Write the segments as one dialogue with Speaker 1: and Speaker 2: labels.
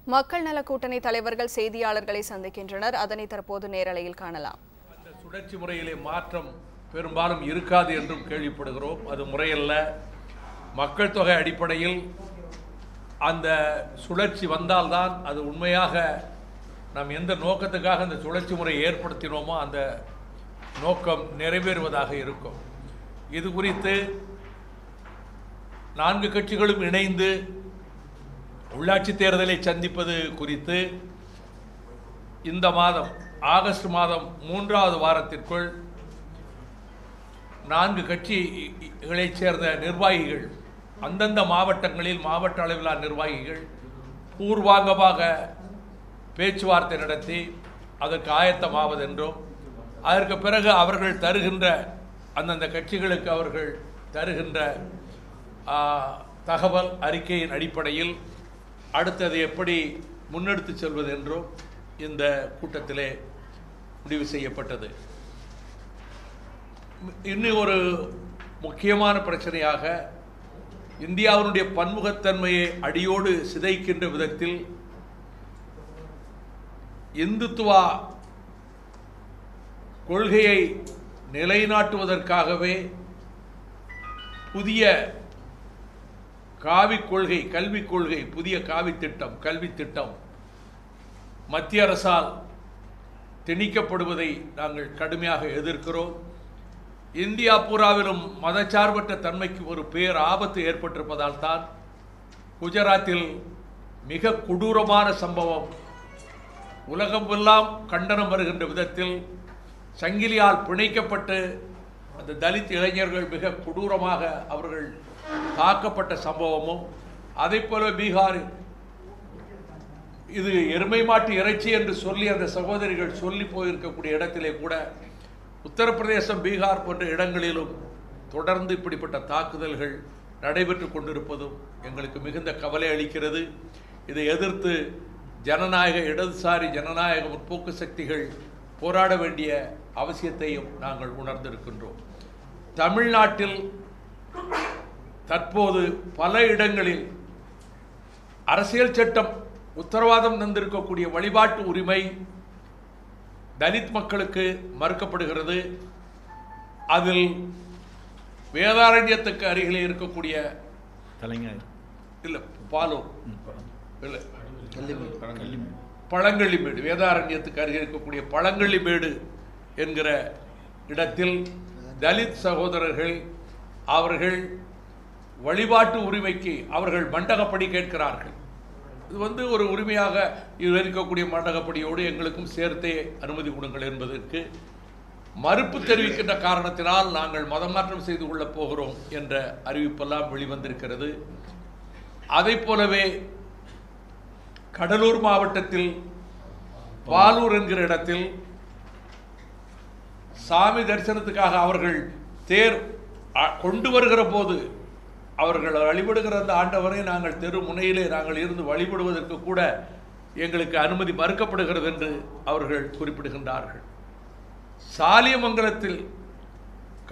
Speaker 1: மக்கள் நல கூட்டணி தலைவர்கள் செய்தியாளர்களை சந்திக்கின்றனர். அதனை தற்போது நேரலையில் காணலாம்.
Speaker 2: அந்த சுழற்சி முறையிலே மாற்றம் பெரும்பாலும் இருக்காது என்றும் கேள்விப்படுகிறோம். அது முறையல்ல. மக்கள் தொகை அடிப்படையில் அந்த சுழற்சி வந்தால்தான் அது உண்மையாக நாம் எந்த நோக்கத்துக்காக அந்த சுழற்சி முறையை ஏற்படுத்தினோமோ அந்த நோக்கம் நிறைவேறுவதாக இருக்கும். இது குறித்து 4 கட்சிகளும் இணைந்து உள்ளாட்சி தேர்தலை சந்திப்பது குறித்து இந்த மாதம் ஆகஸ்ட் மாதம் 3வது வாரத்திற்குள் 4 கட்சிகளைச் சேர்ந்த நிர்வாகிகள் அந்தந்த மாவட்டங்களில் மாவட்ட அளவிலான நிர்வாகிகள் பூர்வாங்கமாக பேச்சுவார்த்தை நடத்தி அதற்கு ஆயத்தமாவதென்றும் அதற்கு பிறகு அவர்கள் தருகின்ற அந்தந்த கட்சிகளுக்கு அவர்கள் தருகின்ற தகவல் அறிக்கையின் அடிப்படையில் அடுத்தது எப்படி முன்னெடுத்து செல்வது என்றும் இந்த கூட்டத்திலே முடிவு செய்யப்பட்டது. இன்னும் ஒரு முக்கியமான பிரச்சனையாக இந்தியாவினுடைய பன்முகத்தன்மையை அடியோடு சிதைக்கின்ற விதத்தில் இந்துத்துவா கொள்கையை நிலைநாட்டுவதற்காகவே புதிய கல்விக் கொள்கை புதிய கல்வித் திட்டம் மத்திய அரசால் திணிக்கப்படுவதை நாங்கள் கடுமையாக எதிர்க்கிறோம். இந்தியா பூராவிலும் மதச்சார்பற்ற தன்மைக்கு ஒரு பேர் ஆபத்து ஏற்பட்டிருப்பதால் தான் குஜராத்தில் மிக கொடூரமான சம்பவம் உலகமெல்லாம் கண்டனம் வருகின்ற விதத்தில் சங்கிலியால் பிணைக்கப்பட்டு அந்த தலித் இளைஞர்கள் மிக கொடூரமாக அவர்கள் தாக்கப்பட்ட சம்பவமும், அதே போல பீகாரில் இது எருமை மாட்டு இறைச்சி என்று சொல்லி அந்த சகோதரிகள் சொல்லி போயிருக்கக்கூடிய இடத்திலே கூட உத்தரப்பிரதேசம் பீகார் போன்ற இடங்களிலும் தொடர்ந்து இப்படிப்பட்ட தாக்குதல்கள் நடைபெற்று கொண்டிருப்பதும் எங்களுக்கு மிகுந்த கவலை அளிக்கிறது. இதை எதிர்த்து இடதுசாரி ஜனநாயக முற்போக்கு சக்திகள் போராட வேண்டிய அவசியத்தையும் நாங்கள் உணர்ந்திருக்கின்றோம். தமிழ்நாட்டில் தற்போது பல இடங்களில் அரசியல் சட்டம் உத்தரவாதம் தந்திருக்கக்கூடிய வழிபாட்டு உரிமை தலித் மக்களுக்கு மறுக்கப்படுகிறது. அதில் வேதாரண்யத்துக்கு அருகிலே இருக்கக்கூடிய பழங்கள்ளிமேடு, வேதாரண்யத்துக்கு அருகே இருக்கக்கூடிய பழங்கள்ளிமேடு என்கிற இடத்தில் தலித் சகோதரர்கள் அவர்கள் வழிபாட்டு உரிமைக்கு அவர்கள் மண்டகப்படி கேட்கிறார்கள். இது ஒரு உரிமையாக இருக்கக்கூடிய மண்டகப்படியோடு எங்களுக்கும் சேர்த்தே அனுமதி கொடுங்கள் என்பதற்கு மறுப்பு தெரிவிக்கின்ற காரணத்தினால் நாங்கள் மதமாற்றம் செய்து கொள்ளப் போகிறோம் என்ற அறிவிப்பெல்லாம் வெளிவந்திருக்கிறது. அதை போலவே கடலூர் மாவட்டத்தில் பாலூர் என்கிற இடத்தில் சாமி தரிசனத்துக்காக அவர்கள் தேர் கொண்டு வருகிற போது அவர்கள் வழிபடுகிற அந்த ஆண்டவரை நாங்கள் தெரு முனையிலே நாங்கள் இருந்து வழிபடுவதற்கு கூட எங்களுக்கு அனுமதி மறுக்கப்படுகிறது என்று அவர்கள் குறிப்பிடுகின்றார்கள். சாலியமங்கலத்தில்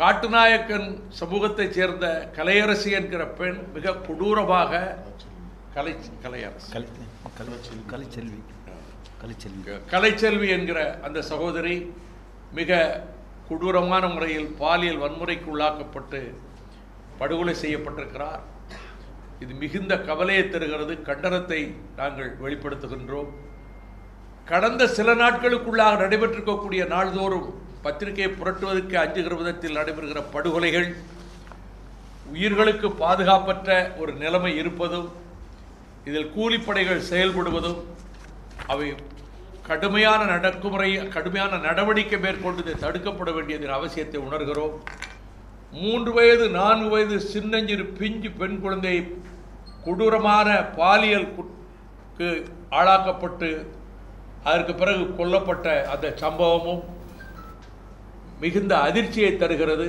Speaker 2: காட்டுநாயக்கன் சமூகத்தைச் சேர்ந்த கலையரசி என்கிற பெண் மிக கொடூரமாக கலைச்செல்வி என்கிற அந்த சகோதரி மிக கொடூரமான முறையில் பாலியல் வன்முறைக்கு உள்ளாக்கப்பட்டு படுகொலை செய்யப்பட்டிருக்கிறார். இது மிகுந்த கவலையை தருகிறது. கண்டனத்தை நாங்கள் வெளிப்படுத்துகின்றோம். கடந்த சில நாட்களுக்குள்ளாக நடைபெற்றிருக்கக்கூடிய நாள்தோறும் பத்திரிகையை புரட்டுவதற்கு அஞ்சுகிற விதத்தில் நடைபெறுகிற படுகொலைகள், உயிர்களுக்கு பாதுகாப்பற்ற ஒரு நிலைமை இருப்பதும், இதில் கூலிப்படைகள் செயல்படுவதும், அவை கடுமையான நடவடிக்கை மேற்கொண்டு இதை தடுக்கப்பட வேண்டியதன் அவசியத்தை உணர்கிறோம். 3 வயது 4 வயது சின்னஞ்சிறு பிஞ்சு பெண் குழந்தை கொடூரமான பாலியலுக்கு ஆளாக்கப்பட்டு அதற்கு பிறகு கொல்லப்பட்ட அந்த சம்பவமும் மிகுந்த அதிர்ச்சியை தருகிறது.